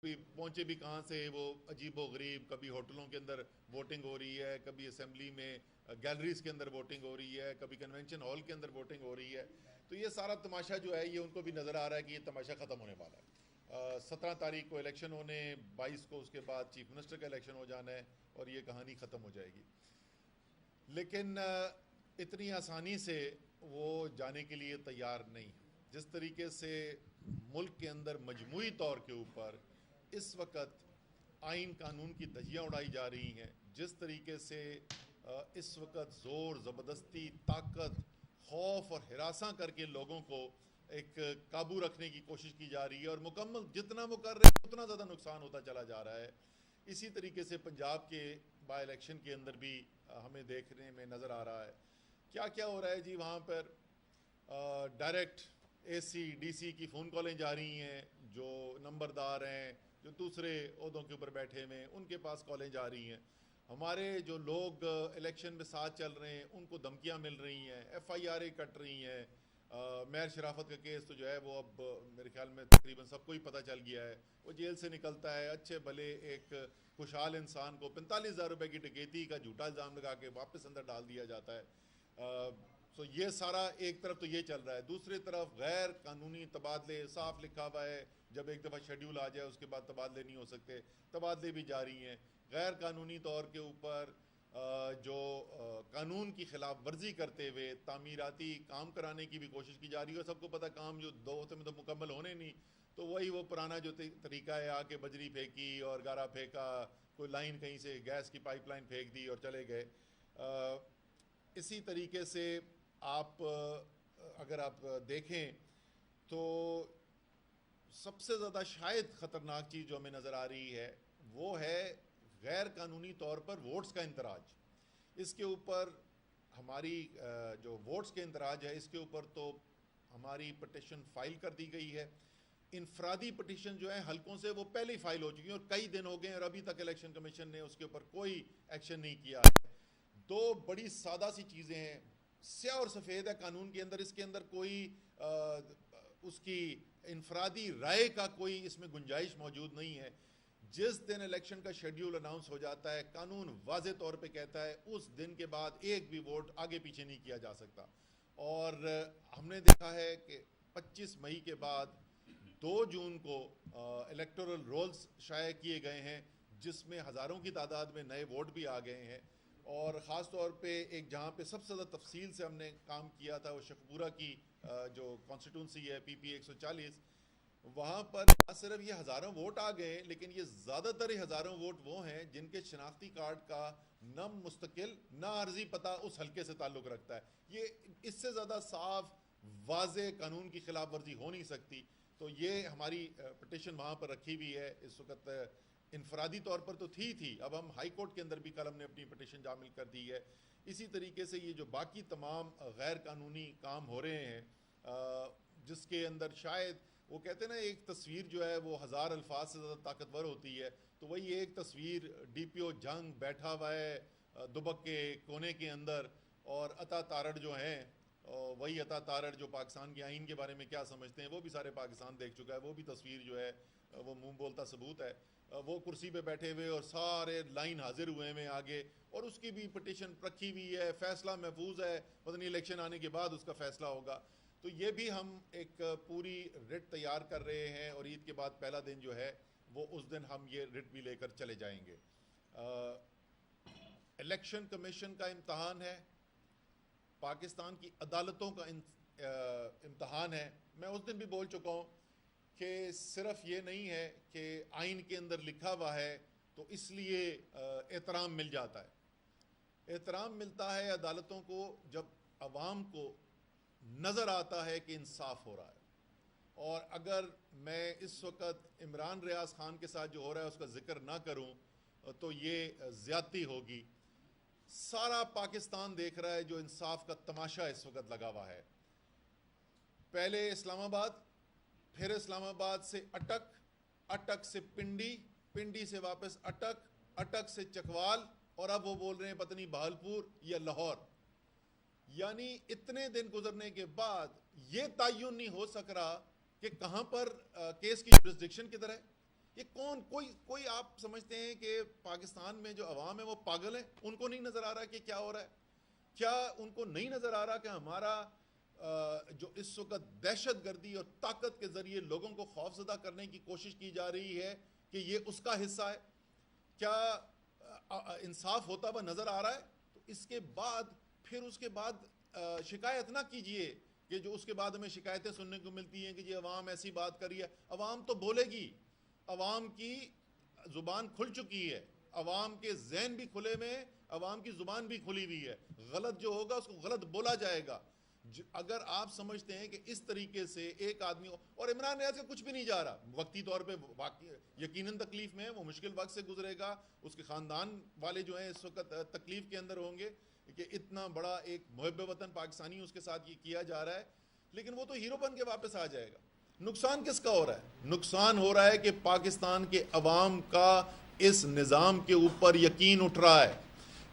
بھی پہنچے بھی کہاں سے، وہ عجیب و غریب، کبھی ہوٹلوں کے اندر ووٹنگ ہو رہی ہے، کبھی اسمبلی میں گیلریز کے اندر ووٹنگ ہو رہی ہے، کبھی کنونشن ہال کے اندر ووٹنگ ہو رہی ہے. تو یہ سارا تماشا جو ہے یہ ان کو بھی نظر آ رہا ہے کہ یہ تماشا ختم ہونے والا ہے. 17 تاریخ کو الیکشن ہونے، 22 کو اس کے بعد چیف منسٹر کا الیکشن ہو جانا ہے اور یہ کہانی ختم ہو جائے گی. لیکن اتنی آسانی سے وہ جانے کے لیے تیار نہیں. جس طریقے سے ملک کے اندر مجموعی طور کے اوپر اس وقت آئین قانون کی دھجیاں اڑائی جا رہی ہیں، جس طریقے سے اس وقت زور زبردستی، طاقت، خوف اور ہراساں کر کے لوگوں کو ایک قابو رکھنے کی کوشش کی جا رہی ہے، اور مکمل جتنا وہ کر رہے ہیں اتنا زیادہ نقصان ہوتا چلا جا رہا ہے. اسی طریقے سے پنجاب کے بائی الیکشن کے اندر بھی ہمیں دیکھنے میں نظر آ رہا ہے کیا کیا ہو رہا ہے جی. وہاں پر ڈائریکٹ اے سی ڈی سی کی فون کالیں جا رہی ہیں، جو نمبردار ہیں، جو دوسرے عہدوں کے اوپر بیٹھے ہوئے ہیں، ان کے پاس کالیں جا رہی ہیں. ہمارے جو لوگ الیکشن میں ساتھ چل رہے ہیں ان کو دھمکیاں مل رہی ہیں، ایف آئی آر کٹ رہی ہیں. مہر شرافت کا کیس تو جو ہے وہ اب میرے خیال میں تقریباً سب کو ہی پتہ چل گیا ہے. وہ جیل سے نکلتا ہے، اچھے بھلے ایک خوشحال انسان کو 45,000 روپے کی ڈکیتی کا جھوٹا الزام لگا کے واپس اندر ڈال دیا جاتا ہے. تو یہ سارا ایک طرف تو یہ چل رہا ہے. دوسری طرف غیر قانونی تبادلے، صاف لکھا ہوا ہے جب ایک دفعہ شیڈیول آ جائے اس کے بعد تبادلے نہیں ہو سکتے، تبادلے بھی جاری ہیں. غیر قانونی طور کے اوپر جو قانون کی خلاف ورزی کرتے ہوئے تعمیراتی کام کرانے کی بھی کوشش کی جا رہی ہے. اور سب کو پتہ کام جو 2 ہفتے میں تو مکمل ہونے نہیں، تو وہی وہ پرانا جو طریقہ ہے، آ کے بجری پھینکی اور گارا پھینکا، کوئی لائن کہیں سے گیس کی پائپ لائن پھینک دی اور چلے گئے. اسی طریقے سے آپ اگر آپ دیکھیں تو سب سے زیادہ شاید خطرناک چیز جو ہمیں نظر آ رہی ہے وہ ہے غیر قانونی طور پر ووٹس کا اندراج. اس کے اوپر ہماری جو ووٹس کے اندراج ہے اس کے اوپر تو ہماری پٹیشن فائل کر دی گئی ہے. انفرادی پٹیشن جو ہے حلقوں سے وہ پہلے ہی فائل ہو چکی ہیں اور کئی دن ہو گئے ہیں اور ابھی تک الیکشن کمیشن نے اس کے اوپر کوئی ایکشن نہیں کیا ہے. دو بڑی سادہ سی چیزیں ہیں، سیاہ اور سفید ہے قانون کے اندر، اس کے اندر کوئی اس کی انفرادی رائے کا کوئی اس میں گنجائش موجود نہیں ہے. جس دن الیکشن کا شیڈیول اناؤنس ہو جاتا ہے قانون واضح طور پہ کہتا ہے اس دن کے بعد ایک بھی ووٹ آگے پیچھے نہیں کیا جا سکتا. اور ہم نے دیکھا ہے کہ 25 مئی کے بعد 2 جون کو الیکٹورل رولز شائع کیے گئے ہیں، جس میں ہزاروں کی تعداد میں نئے ووٹ بھی آ گئے ہیں. اور خاص طور پہ ایک جہاں پہ سب سے زیادہ تفصیل سے ہم نے کام کیا تھا وہ شخپورہ کی جو کانسٹیٹونسی ہے پی 140، وہاں پر نہ صرف یہ ہزاروں ووٹ آ گئے لیکن یہ زیادہ تر ہزاروں ووٹ وہ ہیں جن کے شناختی کارڈ کا نہ مستقل نہ عارضی پتہ اس حلقے سے تعلق رکھتا ہے. یہ اس سے زیادہ صاف واضح قانون کی خلاف ورزی ہو نہیں سکتی. تو یہ ہماری پٹیشن وہاں پر رکھی ہوئی ہے اس وقت. انفرادی طور پر تو تھی، اب ہم ہائی کورٹ کے اندر بھی کل ہم نے اپنی پٹیشن شامل کر دی ہے. اسی طریقے سے یہ جو باقی تمام غیر قانونی کام ہو رہے ہیں جس کے اندر شاید وہ کہتے ہیں نا ایک تصویر جو ہے وہ 1000 الفاظ سے زیادہ طاقتور ہوتی ہے، تو وہی ایک تصویر ڈی پی او جنگ بیٹھا ہوا ہے دبک کے کونے کے اندر، اور عطا تارڑ جو ہیں وہی عطا تارڑ جو پاکستان کے آئین کے بارے میں کیا سمجھتے ہیں وہ بھی سارے پاکستان دیکھ چکا ہے. وہ بھی تصویر جو ہے وہ منہ بولتا ثبوت ہے. وہ کرسی پہ بیٹھے ہوئے اور سارے لائن حاضر ہوئے ہیں آگے، اور اس کی بھی پٹیشن رکھی ہوئی ہے. فیصلہ محفوظ ہے، پتہ نہیں الیکشن آنے کے بعد اس کا فیصلہ ہوگا. تو یہ بھی ہم ایک پوری رٹ تیار کر رہے ہیں اور عید کے بعد پہلا دن جو ہے وہ اس دن ہم یہ رٹ بھی لے کر چلے جائیں گے. الیکشن کمیشن کا امتحان ہے، پاکستان کی عدالتوں کا امتحان ہے. میں اس دن بھی بول چکا ہوں کہ صرف یہ نہیں ہے کہ آئین کے اندر لکھا ہوا ہے تو اس لیے احترام مل جاتا ہے. احترام ملتا ہے عدالتوں کو جب عوام کو نظر آتا ہے کہ انصاف ہو رہا ہے. اور اگر میں اس وقت عمران ریاض خان کے ساتھ جو ہو رہا ہے اس کا ذکر نہ کروں تو یہ زیادتی ہوگی. سارا پاکستان دیکھ رہا ہے جو انصاف کا تماشا اس وقت لگا ہوا ہے. پہلے اسلام آباد، پھر اسلام آباد سے اٹک، اٹک سے پنڈی، پنڈی سے واپس اٹک، اٹک سے چکوال، اور اب وہ بول رہے ہیں پتہ نہیں بہالپور یا لاہور. یعنی اتنے دن گزرنے کے بعد یہ تعین نہیں ہو سک رہا کہ کہاں پر کیس کی جورسڈکشن کدھر ہے. یہ کون کوئی آپ سمجھتے ہیں کہ پاکستان میں جو عوام ہے وہ پاگل ہیں؟ ان کو نہیں نظر آ رہا کہ کیا ہو رہا ہے؟ کیا ان کو نہیں نظر آ رہا کہ ہمارا جو اس وقت دہشت گردی اور طاقت کے ذریعے لوگوں کو خوفزدہ کرنے کی کوشش کی جا رہی ہے کہ یہ اس کا حصہ ہے؟ کیا انصاف ہوتا ہوا نظر آ رہا ہے؟ تو اس کے بعد شکایت نہ کیجئے کہ جو اس کے بعد ہمیں شکایتیں سننے کو ملتی ہیں کہ جی عوام ایسی بات کر رہی ہے. عوام تو بولے گی، عوام کی زبان کھل چکی ہے، عوام کے ذہن بھی کھلے میں، عوام کی زبان بھی کھلی ہوئی ہے. غلط جو ہوگا اس کو غلط بولا جائے گا. اگر آپ سمجھتے ہیں کہ اس طریقے سے ایک آدمی اور عمران ریاض کا کچھ بھی نہیں جا رہا، وقتی طور پہ یقیناً تکلیف میں ہے، وہ مشکل وقت سے گزرے گا، اس کے خاندان والے جو ہیں اس وقت تکلیف کے اندر ہوں گے کہ اتنا بڑا ایک محب وطن پاکستانی اس کے ساتھ یہ کیا جا رہا ہے، لیکن وہ تو ہیرو بن کے واپس آ جائے گا. نقصان کس کا ہو رہا ہے؟ نقصان ہو رہا ہے کہ پاکستان کے عوام کا اس نظام کے اوپر یقین اٹھ رہا ہے،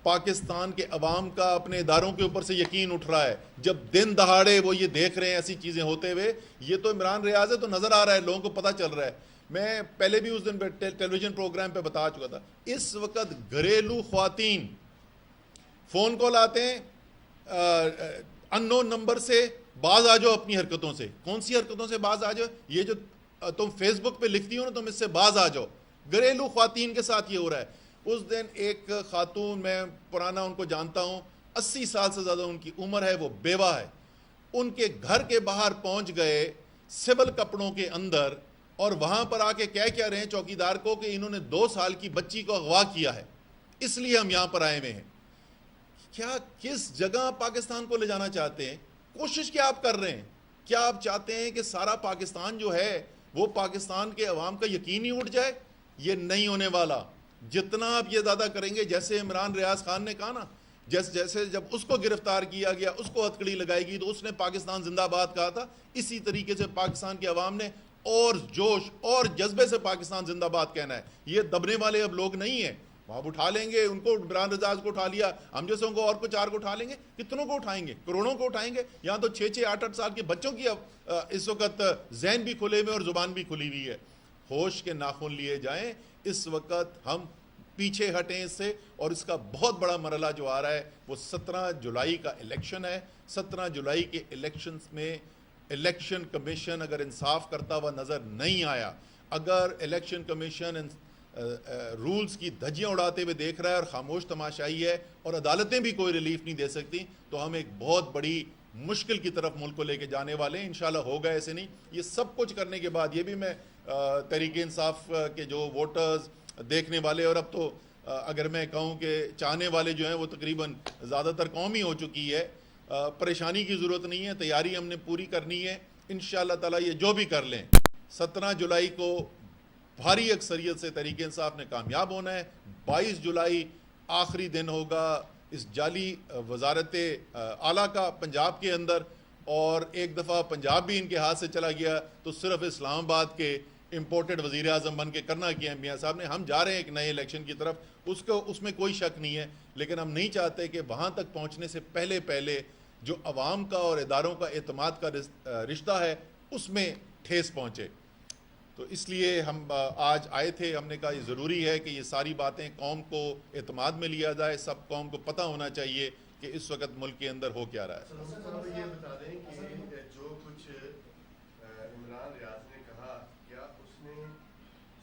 پاکستان کے عوام کا اپنے اداروں کے اوپر سے یقین اٹھ رہا ہے. جب دن دہاڑے وہ یہ دیکھ رہے ہیں ایسی چیزیں ہوتے ہوئے، یہ تو عمران ریاض ہے تو نظر آ رہا ہے، لوگوں کو پتہ چل رہا ہے. میں پہلے بھی اس دن ٹیلی ویژن پروگرام پہ بتا چکا تھا، اس وقت گھریلو خواتین فون کال آتے ہیں ان نون نمبر سے، باز آ جاؤ اپنی حرکتوں سے. کون سی حرکتوں سے باز آ جاؤ؟ یہ جو تم فیس بک پہ لکھتی ہو نا تم اس سے باز آ جاؤ. گھریلو خواتین کے ساتھ یہ ہو رہا ہے. اس دن ایک خاتون، میں پرانا ان کو جانتا ہوں، 80 سال سے زیادہ ان کی عمر ہے، وہ بیوہ ہے. ان کے گھر کے باہر پہنچ گئے سول کپڑوں کے اندر، اور وہاں پر آ کے کہہ رہے ہیں چوکیدار کو کہ انہوں نے 2 سال کی بچی کو اغوا کیا ہے، اس لیے ہم یہاں پر آئے ہوئے ہیں. کیا کس جگہ پاکستان کو لے جانا چاہتے ہیں؟ کوشش کیا آپ کر رہے ہیں؟ کیا آپ چاہتے ہیں کہ سارا پاکستان جو ہے وہ پاکستان کے عوام کا یقین ہی اٹھ جائے؟ یہ نہیں ہونے والا. جتنا آپ یہ زیادہ کریں گے، جیسے عمران ریاض خان نے کہا نا، جیسے جب اس کو گرفتار کیا گیا، اس کو ہتھکڑی لگائی گئی تو اس نے پاکستان زندہ باد کہا تھا، اسی طریقے سے پاکستان کے عوام نے اور جوش اور جذبے سے پاکستان زندہ باد کہنا ہے. یہ دبنے والے اب لوگ نہیں ہیں. آپ اٹھا لیں گے ان کو، عمران ریاض کو اٹھا لیا، ہم جیسوں کو اور کو 4 کو اٹھا لیں گے. کتنوں کو اٹھائیں گے؟ کروڑوں کو اٹھائیں گے. یہاں تو 6 8 سال کے بچوں کی اس وقت ذہن بھی کھلے ہوئے اور زبان بھی کھلی ہوئی ہے. ہوش کے ناخن لیے جائیں. اس وقت ہم پیچھے ہٹیں اس سے، اور اس کا بہت بڑا مرحلہ جو آ رہا ہے وہ 17 جولائی کا الیکشن ہے. 17 جولائی کے الیکشنز میں الیکشن کمیشن اگر انصاف کرتا ہوا نظر نہیں آیا، اگر الیکشن کمیشن رولز کی دھجیاں اڑاتے ہوئے دیکھ رہا ہے اور خاموش تماشائی ہے، اور عدالتیں بھی کوئی ریلیف نہیں دے سکتی، تو ہم ایک بہت بڑی مشکل کی طرف ملک کو لے کے جانے والے ہیں. انشاءاللہ ہوگا ایسے نہیں. یہ سب کچھ کرنے کے بعد یہ بھی میں تحریک انصاف کے جو ووٹرز، دیکھنے والے، اور اب تو اگر میں کہوں کہ چاہنے والے جو ہیں وہ تقریباً زیادہ تر قوم ہی ہو چکی ہے، پریشانی کی ضرورت نہیں ہے. تیاری ہم نے پوری کرنی ہے انشاءاللہ تعالی. یہ جو بھی کر لیں، 17 جولائی کو بھاری اکثریت سے تحریک انصاف نے کامیاب ہونا ہے. 22 جولائی آخری دن ہوگا اس جعلی وزارت اعلیٰ کا پنجاب کے اندر، اور ایک دفعہ پنجاب بھی ان کے ہاتھ سے چلا گیا تو صرف اسلام آباد کے امپورٹڈ وزیر اعظم بن کے کرنا کیا ہے میاں صاحب نے. ہم جا رہے ہیں ایک نئے الیکشن کی طرف، اس میں کوئی شک نہیں ہے، لیکن ہم نہیں چاہتے کہ وہاں تک پہنچنے سے پہلے جو عوام کا اور اداروں کا اعتماد کا رشتہ ہے اس میں ٹھیس پہنچے. تو اس لیے ہم آج آئے تھے. ہم نے کہا یہ ضروری ہے کہ یہ ساری باتیں قوم کو اعتماد میں لیا جائے. سب قوم کو پتہ ہونا چاہیے کہ اس وقت ملک کے اندر ہو کیا رہا ہے. یہ بتا دیں کہ جو کچھ عمران ریاض نے کہا، کیا اس نے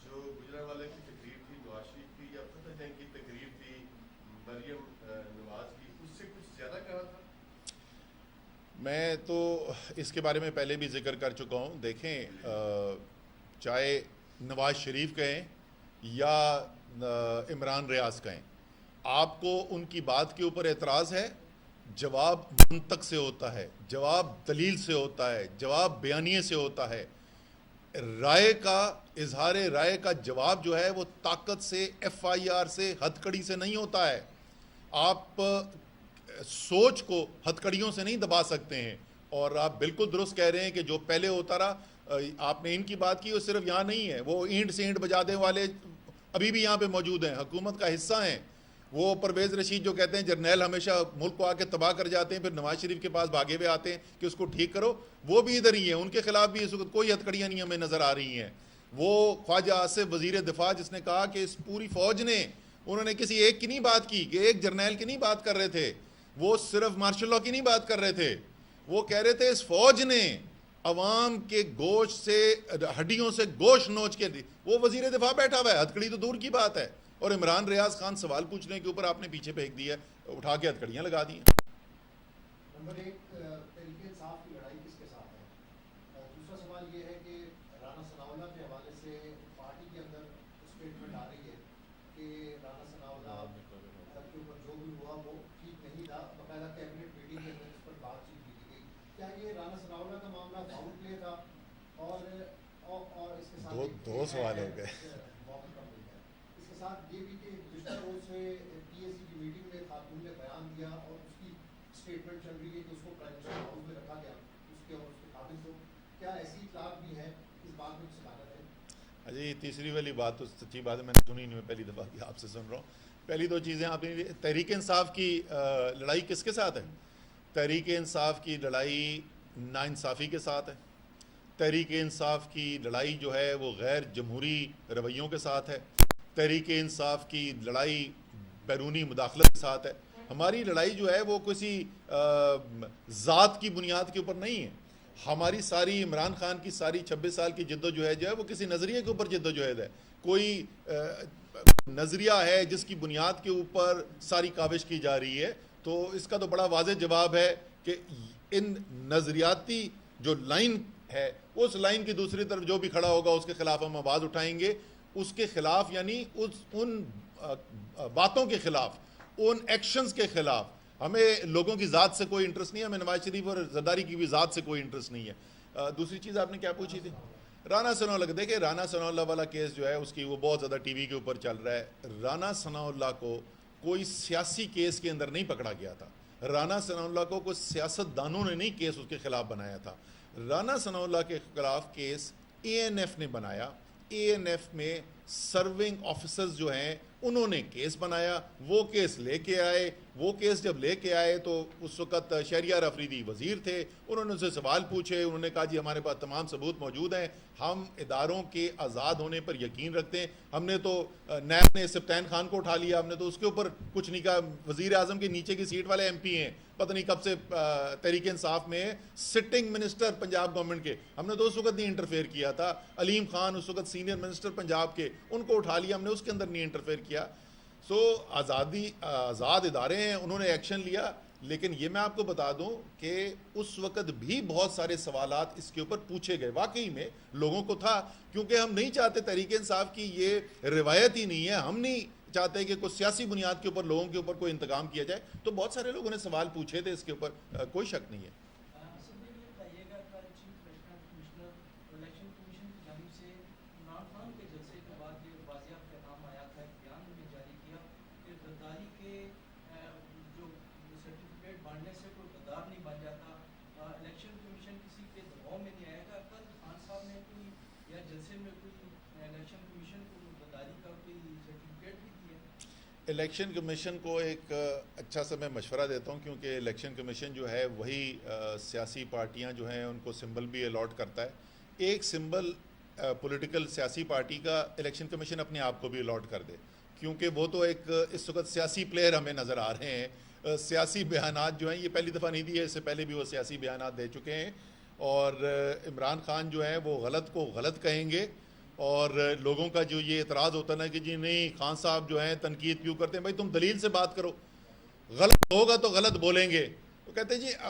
جو گجرانوالے کی تقریب تھی، نواز شریف کی، یا فتح جنگ کی تقریب تھی، مریم نواز کی، اس سے کچھ زیادہ کہا تھا؟ میں تو اس کے بارے میں پہلے بھی ذکر کر چکا ہوں. دیکھیں، چاہے نواز شریف کہیں یا عمران ریاض کہیں، آپ کو ان کی بات کے اوپر اعتراض ہے، جواب منطق سے ہوتا ہے، جواب دلیل سے ہوتا ہے، جواب بیانیے سے ہوتا ہے. رائے کا اظہار رائے کا جواب جو ہے وہ طاقت سے، FIR سے، ہتھ کڑی سے نہیں ہوتا ہے. آپ سوچ کو ہتھ کڑیوں سے نہیں دبا سکتے ہیں. اور آپ بالکل درست کہہ رہے ہیں کہ جو پہلے ہوتا رہا، آپ نے ان کی بات کی، وہ صرف یہاں نہیں ہے، وہ اینٹ سے اینٹ بجانے والے ابھی بھی یہاں پہ موجود ہیں، حکومت کا حصہ ہیں. وہ پرویز رشید جو کہتے ہیں جرنیل ہمیشہ ملک کو آ کے تباہ کر جاتے ہیں، پھر نواز شریف کے پاس بھاگے ہوئے آتے ہیں کہ اس کو ٹھیک کرو، وہ بھی ادھر ہی ہیں. ان کے خلاف بھی اس وقت کوئی ہتھ کڑیاں نہیں ہمیں نظر آ رہی ہیں. وہ خواجہ آصف وزیر دفاع جس نے کہا کہ اس پوری فوج نے، انہوں نے کسی ایک کی نہیں بات کی کہ ایک جرنیل کی نہیں بات کر رہے تھے، وہ صرف مارشل لاء کی نہیں بات کر رہے تھے، وہ کہہ رہے تھے اس فوج نے عوام کے گوشت سے، ہڈیوں سے گوشت نوچ کے دی. وہ وزیر دفاع بیٹھا ہوا ہے، ہتھکڑی تو دور کی بات ہے، اور عمران ریاض خان سوال پوچھنے کے اوپر آپ نے پیچھے پھینک دیا، اٹھا کے ہتھکڑیاں لگا دی ہیں. نمبر ایک، تحریک انصاف کی لڑائی کس کے ساتھ ہے؟ دوسرا سوال یہ ہے کہ رانا ثناءاللہ کے حوالے سے پارٹی کے اندر اسٹیٹمنٹ آ رہی ہے کہ رانا ثناءاللہ کے اوپر جو بھی ہوا وہ ٹھیک نہیں تھا، باقاعدہ کیبنٹ میٹنگ کے اندر اس پر بات چیت کی گئی. کیا یہ رانا ثناءاللہ کا معاملہ فاؤل پلے تھا؟ اور اس کے ساتھ دو سوال ہو گئے. موقع کم مل گیا. اس کے ساتھ یہ بھی کہ گزشتہ روز سے پی ایس سی کی میٹنگ میں خاتون نے بیان دیا اور اس کی اسٹیٹمنٹ چل رہی ہے کہ اس کو پرائم منسٹر ہاؤس میں رکھا گیا اس کے اور اس کے قابل کو. کیا ایسی اطلاعات بھی ہیں؟ اس بات میں صداقت ہے؟ جی تیسری والی بات تو سچی بات ہے، میں نے سنی نہیں، میں پہلی دفعہ آپ سے سن رہا ہوں. پہلی دو چیزیں آپ نے، تحریک انصاف کی لڑائی کس کے ساتھ ہے؟ تحریک انصاف کی لڑائی ناانصافی کے ساتھ ہے. تحریک انصاف کی لڑائی جو ہے وہ غیر جمہوری رویوں کے ساتھ ہے. تحریک انصاف کی لڑائی بیرونی مداخلت کے ساتھ ہے. ہماری لڑائی جو ہے وہ کسی ذات کی بنیاد کے اوپر نہیں ہے. ہماری ساری، عمران خان کی ساری 26 سال کی جد و جہد جو ہے وہ کسی نظریے کے اوپر جد و جہد ہے. کوئی نظریہ ہے جس کی بنیاد کے اوپر ساری کاوش کی جا رہی ہے، تو اس کا تو بڑا واضح جواب ہے کہ ان نظریاتی جو لائن ہے، اس لائن کی دوسری طرف جو بھی کھڑا ہوگا اس کے خلاف ہم آواز اٹھائیں گے. اس کے خلاف یعنی ان باتوں کے خلاف، ان ایکشنز کے خلاف. ہمیں لوگوں کی ذات سے کوئی انٹرسٹ نہیں ہے، ہمیں نواز شریف اور زرداری کی بھی ذات سے کوئی انٹرسٹ نہیں ہے. دوسری چیز آپ نے کیا پوچھی تھی؟ رانا ثناءاللہ. دیکھیں رانا ثناءاللہ والا کیس جو ہے اس کی وہ بہت زیادہ ٹی وی کے اوپر چل رہا ہے. رانا ثناءاللہ کو کوئی سیاسی کیس کے اندر نہیں پکڑا گیا تھا. رانا ثناءاللہ کو کوئی سیاست دانوں نے نہیں کیس اس کے خلاف بنایا تھا. رانا ثناءاللہ کے خلاف کیس اے این ایف نے بنایا. اے این ایف میں سرونگ آفیسرز جو ہیں انہوں نے کیس بنایا، وہ کیس لے کے آئے. وہ کیس جب لے کے آئے تو اس وقت شہریار افریدی وزیر تھے. انہوں نے ان سے سوال پوچھے، انہوں نے کہا جی ہمارے پاس تمام ثبوت موجود ہیں، ہم اداروں کے آزاد ہونے پر یقین رکھتے ہیں. ہم نے تو نیب نے سبطین خان کو اٹھا لیا، ہم نے تو اس کے اوپر کچھ نہیں کہا. وزیر اعظم کے نیچے کی سیٹ والے ایم پی ہیں، پتہ نہیں کب سے تحریک انصاف میں سٹنگ منسٹر پنجاب گورنمنٹ کے، ہم نے تو اس وقت نہیں انٹرفیئر کیا تھا. علیم خان اس وقت سینئر منسٹر پنجاب کے، ان کو اٹھا لیا، ہم نے اس کے اندر نہیں انٹرفیئر کیا. سو آزاد ادارے ہیں، انہوں نے ایکشن لیا. لیکن یہ میں آپ کو بتا دوں کہ اس وقت بھی بہت سارے سوالات اس کے اوپر پوچھے گئے. واقعی میں لوگوں کو تھا، کیونکہ ہم نہیں چاہتے، تحریک انصاف کی یہ روایت ہی نہیں ہے، ہم نہیں چاہتے کہ کوئی سیاسی بنیاد کے اوپر لوگوں کے اوپر کوئی انتقام کیا جائے. تو بہت سارے لوگوں نے سوال پوچھے تھے اس کے اوپر، کوئی شک نہیں ہے. الیکشن کمیشن کو ایک اچھا سا میں مشورہ دیتا ہوں، کیونکہ الیکشن کمیشن جو ہے وہی سیاسی پارٹیاں جو ہیں ان کو سمبل بھی الاٹ کرتا ہے. ایک سمبل پولیٹیکل سیاسی پارٹی کا الیکشن کمیشن اپنے آپ کو بھی الاٹ کر دے، کیونکہ وہ تو ایک اس وقت سیاسی پلیئر ہمیں نظر آ رہے ہیں. سیاسی بیانات جو ہیں یہ پہلی دفعہ نہیں دیے، اس سے پہلے بھی وہ سیاسی بیانات دے چکے ہیں. اور عمران خان جو ہیں وہ غلط کو غلط کہیں گے. اور لوگوں کا جو یہ اعتراض ہوتا ہے نا کہ جی نہیں خان صاحب جو ہیں تنقید کیوں کرتے ہیں، بھائی تم دلیل سے بات کرو. غلط ہوگا تو غلط بولیں گے. وہ کہتے ہیں جی